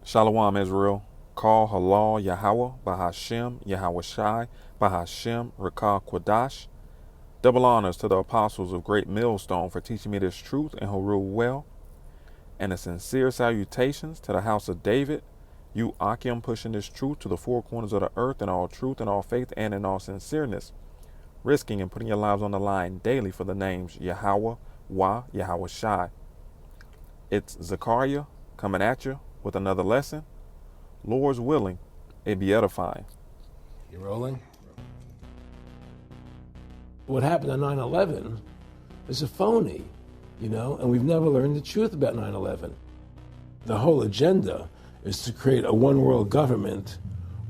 Shalom Israel. Call Halal Yahweh Bahashem Yahweh Shai Bahashem Rakah Quadash. Double honors to the apostles of Great Millstone for teaching me this truth and who rule well. And a sincere salutations to the house of David. You Akim pushing this truth to the four corners of the earth in all truth and all faith and in all sincereness. Risking and putting your lives on the line daily for the names Yahweh, Yahweh Shai. It's Zechariah coming at you with another lesson. Lord's willing, it be edifying. You rolling? What happened on 9/11 is a phony, and we've never learned the truth about 9/11. The whole agenda is to create a one-world government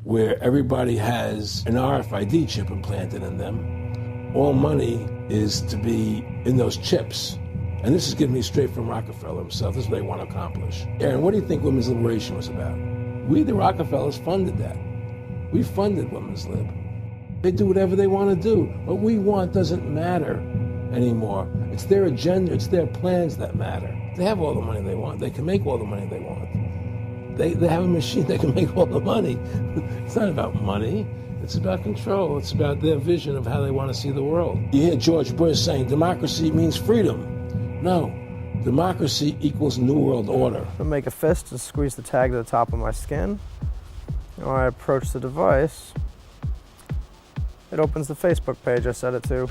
where everybody has an RFID chip implanted in them. All money is to be in those chips. And this is given me straight from Rockefeller himself. This is what they want to accomplish. Aaron, what do you think women's liberation was about? We, the Rockefellers, funded that. We funded women's lib. They do whatever they want to do. What we want doesn't matter anymore. It's their agenda, it's their plans that matter. They have all the money they want. They can make all the money they want. They have a machine that can make all the money. It's not about money. It's about control. It's about their vision of how they want to see the world. You hear George Bush saying democracy means freedom. No, democracy equals New World Order. I'll make a fist and squeeze the tag to the top of my skin. When I approach the device, it opens the Facebook page I set it to.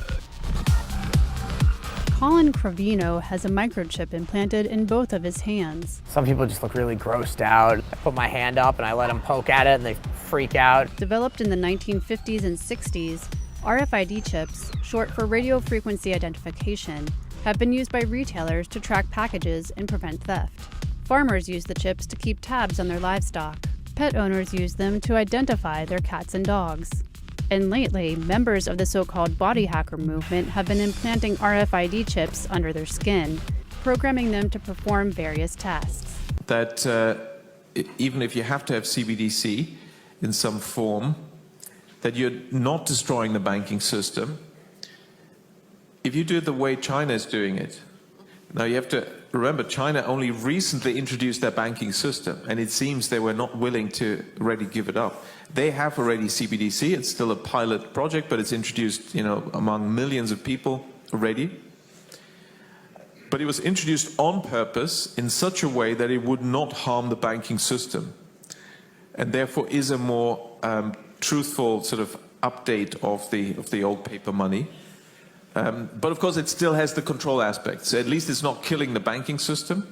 Colin Cravino has a microchip implanted in both of his hands. Some people just look really grossed out. I put my hand up and I let them poke at it and they freak out. Developed in the 1950s and 60s, RFID chips, short for radio frequency identification, have been used by retailers to track packages and prevent theft. Farmers use the chips to keep tabs on their livestock. Pet owners use them to identify their cats and dogs. And lately, members of the so-called body hacker movement have been implanting RFID chips under their skin, programming them to perform various tasks. That even if you have to have CBDC in some form, that you're not destroying the banking system. If you do it the way China is doing it, now you have to remember China only recently introduced their banking system, and it seems they were not willing to already give it up. They have already CBDC. It's still a pilot project, but it's introduced, among millions of people already. But it was introduced on purpose in such a way that it would not harm the banking system, and therefore is a more truthful sort of update of the old paper money. But of course, it still has the control aspect. So at least it's not killing the banking system.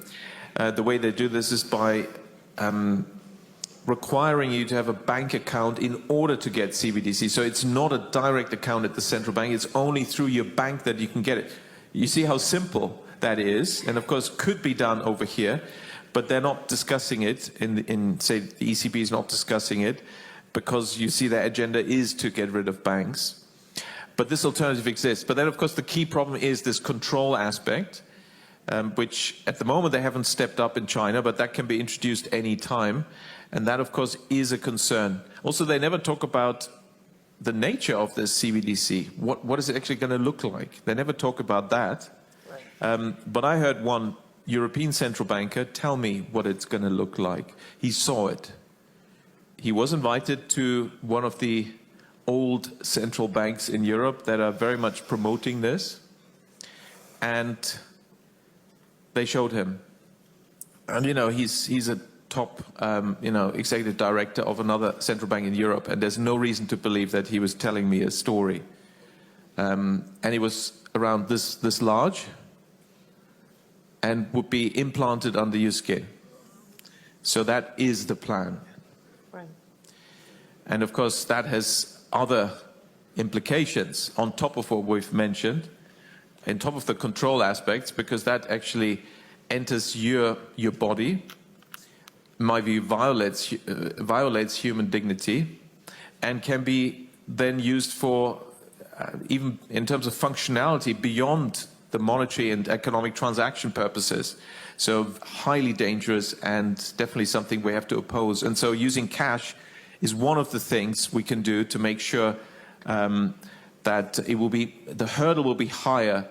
The way they do this is by requiring you to have a bank account in order to get CBDC. So it's not a direct account at the central bank. It's only through your bank that you can get it. You see how simple that is, and of course could be done over here, but they're not discussing it. Say the ECB is not discussing it because you see their agenda is to get rid of banks. But this alternative exists. But then, of course, the key problem is this control aspect, which at the moment they haven't stepped up in China, but that can be introduced any time. And that, of course, is a concern. Also, they never talk about the nature of this CBDC. What is it actually going to look like? They never talk about that. Right. But I heard one European central banker tell me what it's going to look like. He saw it. He was invited to one of the old central banks in Europe that are very much promoting this, and they showed him. And he's a top executive director of another central bank in Europe, and there's no reason to believe that he was telling me a story. And it was around this large and would be implanted under your skin. So that is the plan. Right. And of course that has other implications on top of what we've mentioned, on top of the control aspects, because that actually enters your body, in my view violates human dignity, and can be then used for, even in terms of functionality, beyond the monetary and economic transaction purposes. So highly dangerous and definitely something we have to oppose. And so using cash is one of the things we can do to make sure that the hurdle will be higher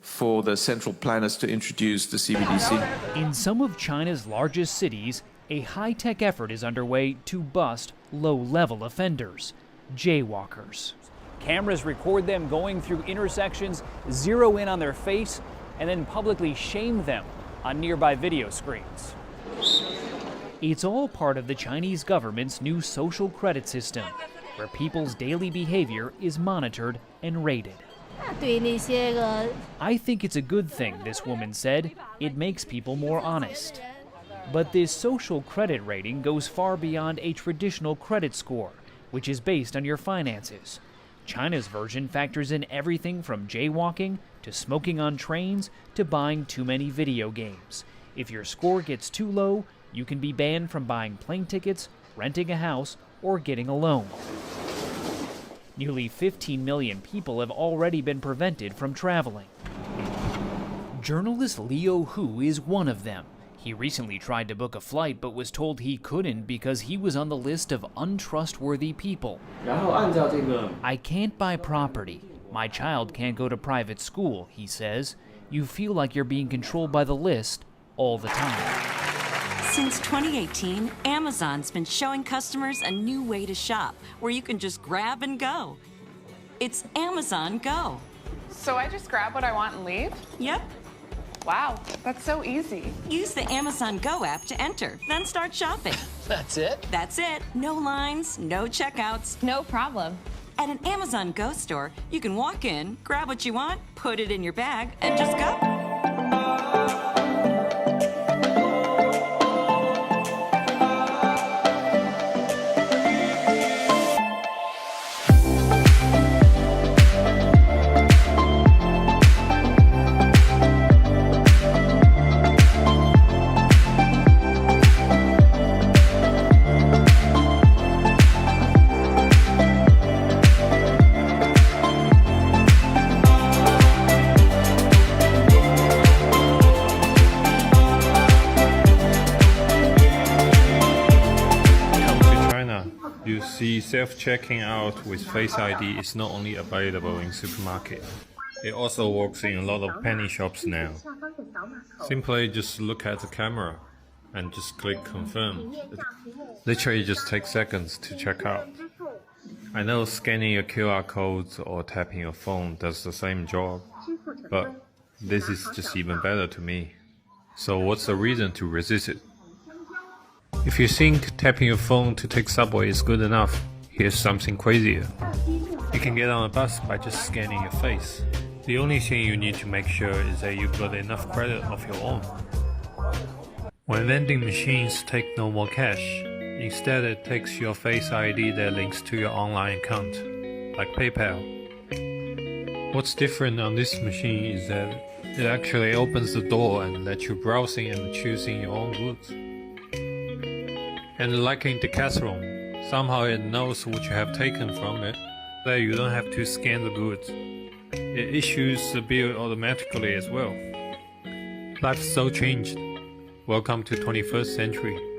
for the central planners to introduce the CBDC. In some of China's largest cities, a high-tech effort is underway to bust low-level offenders, jaywalkers. Cameras record them going through intersections, zero in on their face, and then publicly shame them on nearby video screens. It's all part of the Chinese government's new social credit system, where people's daily behavior is monitored and rated. I think it's a good thing, this woman said. It makes people more honest. But this social credit rating goes far beyond a traditional credit score, which is based on your finances. China's version factors in everything from jaywalking to smoking on trains to buying too many video games. If your score gets too low, you can be banned from buying plane tickets, renting a house, or getting a loan. Nearly 15 million people have already been prevented from traveling. Journalist Leo Hu is one of them. He recently tried to book a flight but was told he couldn't because he was on the list of untrustworthy people. I can't buy property. My child can't go to private school, he says. You feel like you're being controlled by the list all the time. Since 2018, Amazon's been showing customers a new way to shop where you can just grab and go. It's Amazon Go. So I just grab what I want and leave? Yep. Wow, that's so easy. Use the Amazon Go app to enter, then start shopping. That's it? That's it. No lines, no checkouts. No problem. At an Amazon Go store, you can walk in, grab what you want, put it in your bag, and just go. You see, self-checking out with Face ID is not only available in supermarket, it also works in a lot of penny shops now. Simply just look at the camera and just click confirm. It literally just takes seconds to check out. I know scanning a QR code or tapping your phone does the same job, but this is just even better to me. So what's the reason to resist it? If you think tapping your phone to take subway is good enough, here's something crazier. You can get on a bus by just scanning your face. The only thing you need to make sure is that you've got enough credit of your own. When vending machines take no more cash, instead it takes your Face ID that links to your online account, like PayPal. What's different on this machine is that it actually opens the door and lets you browsing and choosing your own goods. And like in Decathlon, somehow it knows what you have taken from it, that you don't have to scan the goods. It issues the bill automatically as well. Life's so changed. Welcome to 21st century.